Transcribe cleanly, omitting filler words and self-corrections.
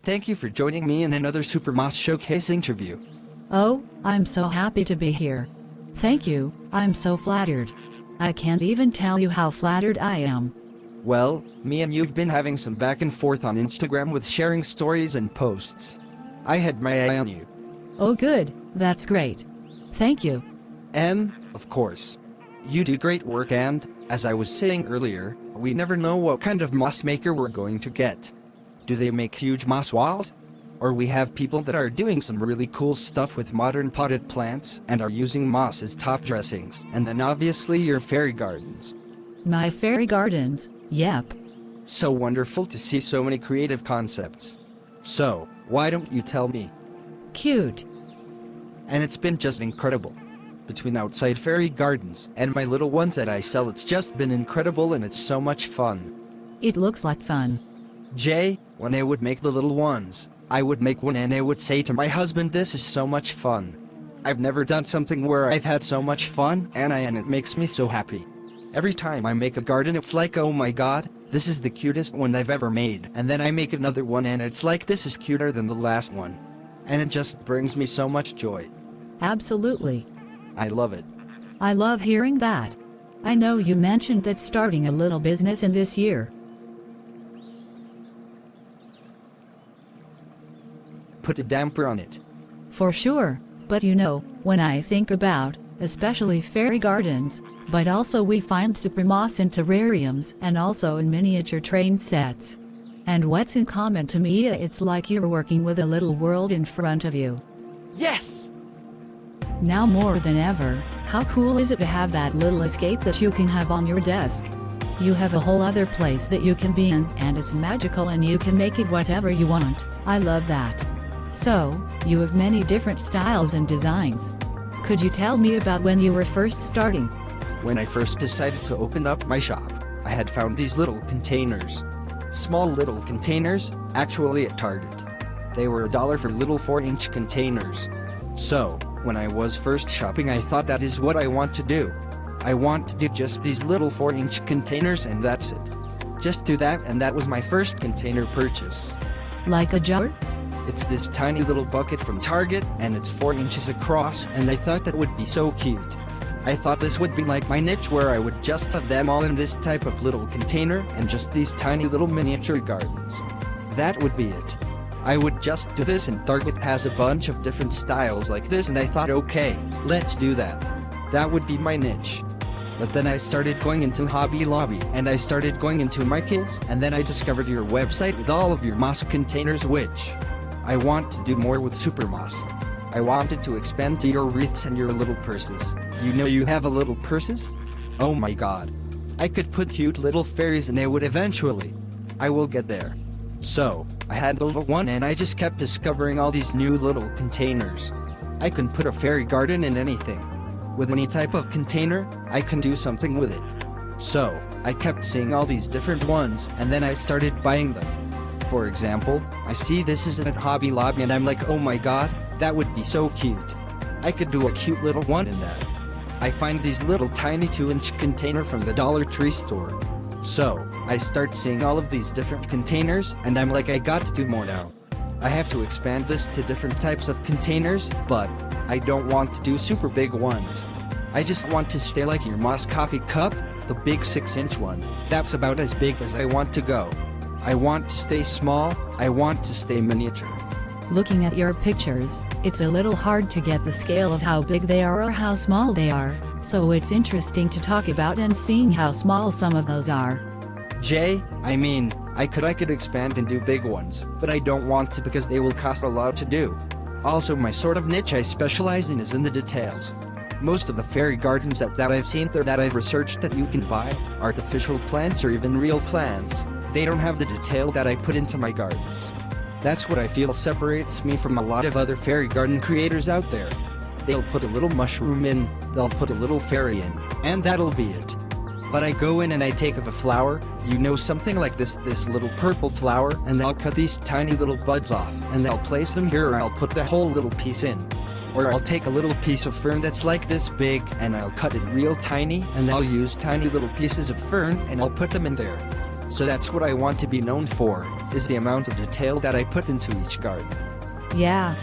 Thank you for joining me in another Supermoss Showcase interview. Oh, I'm so happy to be here. Thank you, I'm so flattered. I can't even tell you how flattered I am. Well, me and you've been having some back and forth on Instagram with sharing stories and posts. I had my eye on you. Oh good, that's great. Thank you. Of course. You do great work and, as I was saying earlier, we never know what kind of moss maker we're going to get. Do they make huge moss walls? Or we have people that are doing some really cool stuff with modern potted plants and are using moss as top dressings, and then obviously your fairy gardens. My fairy gardens, yep. So wonderful to see so many creative concepts. So, why don't you tell me? Cute. And it's been just incredible. Between outside fairy gardens and my little ones that I sell, it's just been incredible and it's so much fun. It looks like fun. Jay, when I would make the little ones, I would make one and I would say to my husband, this is so much fun. I've never done something where I've had so much fun, and it makes me so happy. Every time I make a garden, it's like, oh my god, this is the cutest one I've ever made. And then I make another one and it's like, this is cuter than the last one. And it just brings me so much joy. Absolutely. I love it. I love hearing that. I know you mentioned that starting a little business in this year. Put a damper on it. For sure, but you know, when I think about, especially fairy gardens, but also we find Supermoss in terrariums and also in miniature train sets. And what's in common to me, it's like you're working with a little world in front of you. Yes! Now more than ever, how cool is it to have that little escape that you can have on your desk? You have a whole other place that you can be in, and it's magical and you can make it whatever you want. I love that. So, you have many different styles and designs. Could you tell me about when you were first starting? When I first decided to open up my shop, I had found these little containers. Small little containers, actually at Target. They were $1 for little 4-inch containers. So, when I was first shopping, I thought that is what I want to do. I want to do just these little 4-inch containers and that's it. Just do that, and that was my first container purchase. Like a jar? It's this tiny little bucket from Target, and it's 4 inches across, and I thought that would be so cute. I thought this would be like my niche where I would just have them all in this type of little container and just these tiny little miniature gardens. That would be it. I would just do this, and Target has a bunch of different styles like this, and I thought, okay, let's do that. That would be my niche. But then I started going into Hobby Lobby, and I started going into Michaels, and then I discovered your website with all of your moss containers, which I want to do more with Supermoss. I wanted to expand to your wreaths and your little purses. You know you have a little purses? Oh my god. I could put cute little fairies in it would eventually. I will get there. So, I had the little one and I just kept discovering all these new little containers. I can put a fairy garden in anything. With any type of container, I can do something with it. So, I kept seeing all these different ones and then I started buying them. For example, I see this is at Hobby Lobby and I'm like, oh my god, that would be so cute. I could do a cute little one in that. I find these little tiny 2-inch container from the Dollar Tree store. So, I start seeing all of these different containers and I'm like, I got to do more now. I have to expand this to different types of containers, but I don't want to do super big ones. I just want to stay like your Moss coffee cup, the big 6-inch one. That's about as big as I want to go. I want to stay small, I want to stay miniature. Looking at your pictures, it's a little hard to get the scale of how big they are or how small they are, so it's interesting to talk about and seeing how small some of those are. Jay, I could expand and do big ones, but I don't want to because they will cost a lot to do. Also, my sort of niche I specialize in is in the details. Most of the fairy gardens that I've seen there that I've researched that you can buy, artificial plants or even real plants, they don't have the detail that I put into my gardens. That's what I feel separates me from a lot of other fairy garden creators out there. They'll put a little mushroom in, they'll put a little fairy in, and that'll be it. But I go in and I take of a flower, you know, something like this little purple flower, and I'll cut these tiny little buds off, and I'll place them here, or I'll put the whole little piece in. Or I'll take a little piece of fern that's like this big, and I'll cut it real tiny, and I'll use tiny little pieces of fern, and I'll put them in there. So that's what I want to be known for, is the amount of detail that I put into each garden. Yeah,